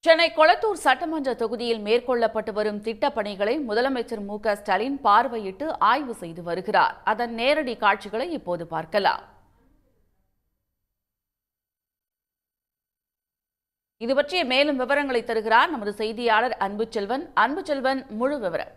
சென்னை கொளத்தூர் சட்டமன்ற தொகுதியில் மேற்கொள்ளப்பட்டு வரும் திட்டப் பணிகளை முதலமைச்சர் மு.க.ஸ்டாலின் பார்வையிட்டு ஆய்வு செய்து வருகிறார். அதன் நேரடி காட்சிகளை இப்போது பார்க்கலாம். இது பற்றிய மேலும் விவரங்களை தருகிறார் நமது செய்தியாளர் அன்புச்செல்வன். அன்புச்செல்வன், முழு விவரம்.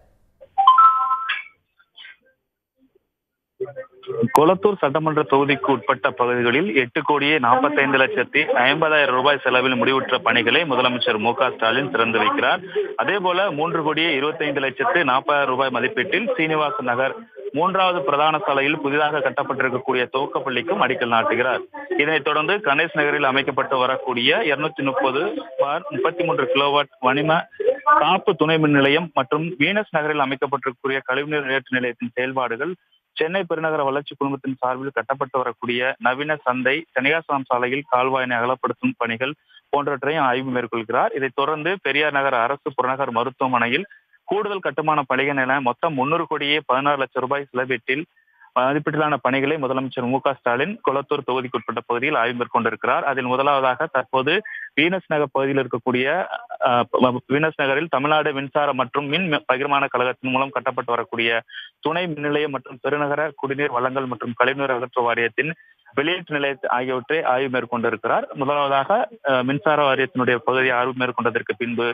கொளத்தூர் சட்டமன்ற தொகுதிக்கு உட்பட்ட பகுதிகளில் 8,45,50,000 ரூபாய் செலவில் முடிவுற்ற பணிகளை முதலமைச்சர் மு.க.ஸ்டாலின் திறந்து வைக்கிறார். அதேபோல 3,25,40,000 ரூபாய் மதிப்பீட்டில் சீனிவாச நகர் 3வது பிரதான சாலையில் புதிதாக கட்டப்பட்டிருக்கக்கூடிய துவக்கப்பள்ளிக்கும் அடிக்கல் நாட்டுகிறார். இதனைத் தொடர்ந்து கணேஷ் நகரில் அமைக்கப்பட்டு வரக்கூடிய 230/33 கிலோவாட் வணிம காப்பு துணை மின் நிலையம் மற்றும் வீனஸ் நகரில் அமைக்கப்பட்டிருக்கக்கூடிய கழிவுநீர் வெளியேற்று நிலையத்தின் செயல்பாடுகள், சென்னை பெருநகர வளர்ச்சி குழுமத்தின் சார்பில் கட்டப்பட்டு வரக்கூடிய நவீன சந்தை, தனியாசலம் சாலையில் கால்வாயினை அகலப்படுத்தும் பணிகள் போன்றவற்றையும் ஆய்வு மேற்கொள்கிறார். இதைத் தொடர்ந்து பெரியார் நகர் அரசு புறநகர் மருத்துவமனையில் கூடுதல் கட்டுமான பணிகள் என மொத்தம் 3,16,00,000 ரூபாய் செலவீட்டில் மதிப்பீட்டிலான பணிகளை முதலமைச்சர் மு.க.ஸ்டாலின் கொளத்தூர் தொகுதிக்குட்பட்ட பகுதியில் ஆய்வு மேற்கொண்டிருக்கிறார். அதில் முதலாவதாக தற்போது வீனஸ் நகர் பகுதியில் இருக்கக்கூடிய வீனஸ் நகரில் தமிழ்நாடு மின்சார மற்றும் மின் பகிர்மான கழகத்தின் மூலம் கட்டப்பட்டு வரக்கூடிய துணை மின் நிலையம் மற்றும் பெருநகர குடிநீர் வழங்கல் மற்றும் கழிவுநீர் அகற்று வாரியத்தின் வெளியீட்டு நிலையத்தை ஆகியவற்றை ஆய்வு மேற்கொண்டிருக்கிறார். முதலாவதாக மின்சார வாரியத்தினுடைய பகுதியை ஆய்வு மேற்கொண்டதற்கு பின்பு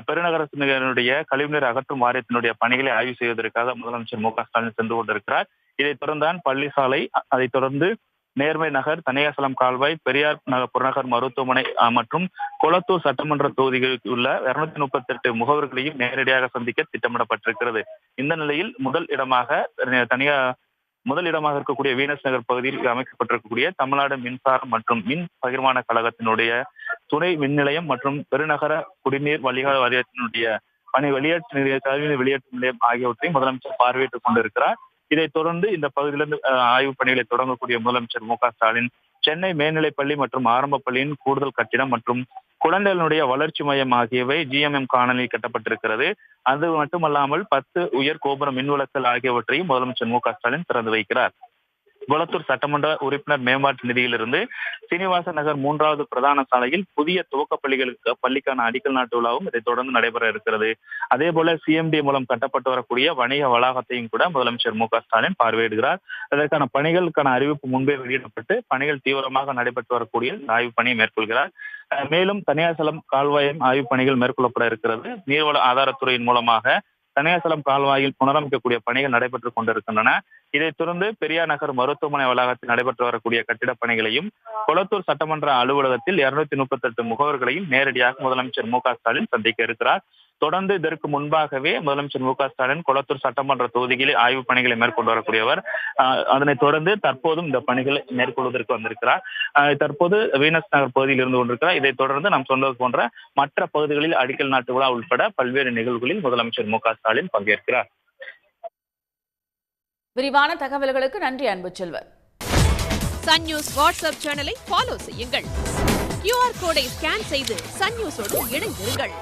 பெருநகரத்தினுடைய கழிவுநீர் அகற்றும் வாரியத்தினுடைய பணிகளை ஆய்வு செய்வதற்காக முதலமைச்சர் மு.க.ஸ்டாலின் சென்று கொண்டிருக்கிறார். இதைத் தொடர்ந்தான் பள்ளி சாலை, அதைத் தொடர்ந்து நேர்மை நகர், தனியாசலம் கால்வாய், பெரியார் நகர் புறநகர் மருத்துவமனை மற்றும் கொளத்தூர் சட்டமன்ற தொகுதிகளில் உள்ள 238 முகவர்களையும் நேரடியாக சந்திக்க திட்டமிடப்பட்டிருக்கிறது. இந்த நிலையில் முதல் இடமாக இருக்கக்கூடிய வீனஸ் நகர் பகுதியில் அமைக்கப்பட்டிருக்கக்கூடிய தமிழ்நாடு மின்சாரம் மற்றும் மின் பகிர்மான கழகத்தினுடைய துணை மின் நிலையம் மற்றும் பெருநகர குடிநீர் வழிகால் வாரியத்தினுடைய கழிவுநீர் வெளியேற்று நிலையம் ஆகியவற்றை முதலமைச்சர் பார்வையிட்டுக் கொண்டிருக்கிறார். இதைத் தொடர்ந்து இந்த பகுதியிலிருந்து ஆய்வு பணிகளை தொடங்கக்கூடிய முதலமைச்சர் மு.க.ஸ்டாலின் சென்னை மேல்நிலைப்பள்ளி மற்றும் ஆரம்ப பள்ளியின் கூடுதல் கட்டிடம் மற்றும் குழந்தைகளுடைய வளர்ச்சி மையம் ஆகியவை GMM காணொலியில் கட்டப்பட்டிருக்கிறது. அது மட்டுமல்லாமல் 10 உயர் கோபுர மின்விளக்குகள் ஆகியவற்றையும் முதலமைச்சர் மு.க.ஸ்டாலின் திறந்து வைக்கிறார். கொளத்தூர் சட்டமன்ற உறுப்பினர் மேம்பாட்டு நிதியிலிருந்து சீனிவாச நகர் 3வது பிரதான சாலையில் புதிய துவக்க பள்ளிக்கான அடிக்கல் நாட்டு விழாவும் இதைத் தொடர்ந்து நடைபெற இருக்கிறது. அதே போல CMD மூலம் கட்டப்பட்டு வரக்கூடிய வணிக வளாகத்தையும் கூட முதலமைச்சர் மு.க.ஸ்டாலின் பார்வையிடுகிறார். அதற்கான பணிகளுக்கான அறிவிப்பு முன்பே வெளியிடப்பட்டு பணிகள் தீவிரமாக நடைபெற்று வரக்கூடிய ஆய்வு பணியை மேற்கொள்கிறார். மேலும் தனியாசலம் கால்வாயும் ஆய்வு பணிகள் மேற்கொள்ளப்பட இருக்கிறது. நீர்வள ஆதாரத்துறையின் மூலமாக தனியாசலம் கால்வாயில் புனரமைக்கக்கூடிய பணிகள் நடைபெற்றுக் கொண்டிருக்கின்றன. இதைத் தொடர்ந்து பெரியார் நகர் மருத்துவமனை வளாகத்தில் நடைபெற்று வரக்கூடிய கட்டிடப் பணிகளையும் கொளத்தூர் சட்டமன்ற அலுவலகத்தில் 238 முகவர்களையும் நேரடியாக முதலமைச்சர் மு.க.ஸ்டாலின் சந்திக்க இருக்கிறார். தொடர்ந்து இதற்கு முன்பாகவே முதலமைச்சர் மு.க.ஸ்டாலின் கொளத்தூர் சட்டமன்ற தொகுதிகளில் ஆய்வு பணிகளை மேற்கொண்டு வரக்கூடியவர். அதனைத் தொடர்ந்து தற்போதும் இந்த பணிகளை மேற்கொள்வதற்கு வந்திருக்கிறார். தற்போது வீனஸ் நகர் பகுதியில் இருந்து கொண்டிருக்கிறார். இதைத் தொடர்ந்து நாம் சொன்னது போன்ற மற்ற பகுதிகளில் அடிக்கல் நாட்டு விழா உட்பட பல்வேறு நிகழ்வுகளில் முதலமைச்சர் மு.க.ஸ்டாலின் பங்கேற்கிறார். விரிவான தகவல்களுக்கு நன்றி அன்புச்செல்வன். சன் நியூஸ் வாட்ஸ்அப் சேனலை ஃபாலோ செய்யுங்கள். QR கோடை ஸ்கேன் செய்து சன் நியூஸோடு இணைந்திருங்கள்.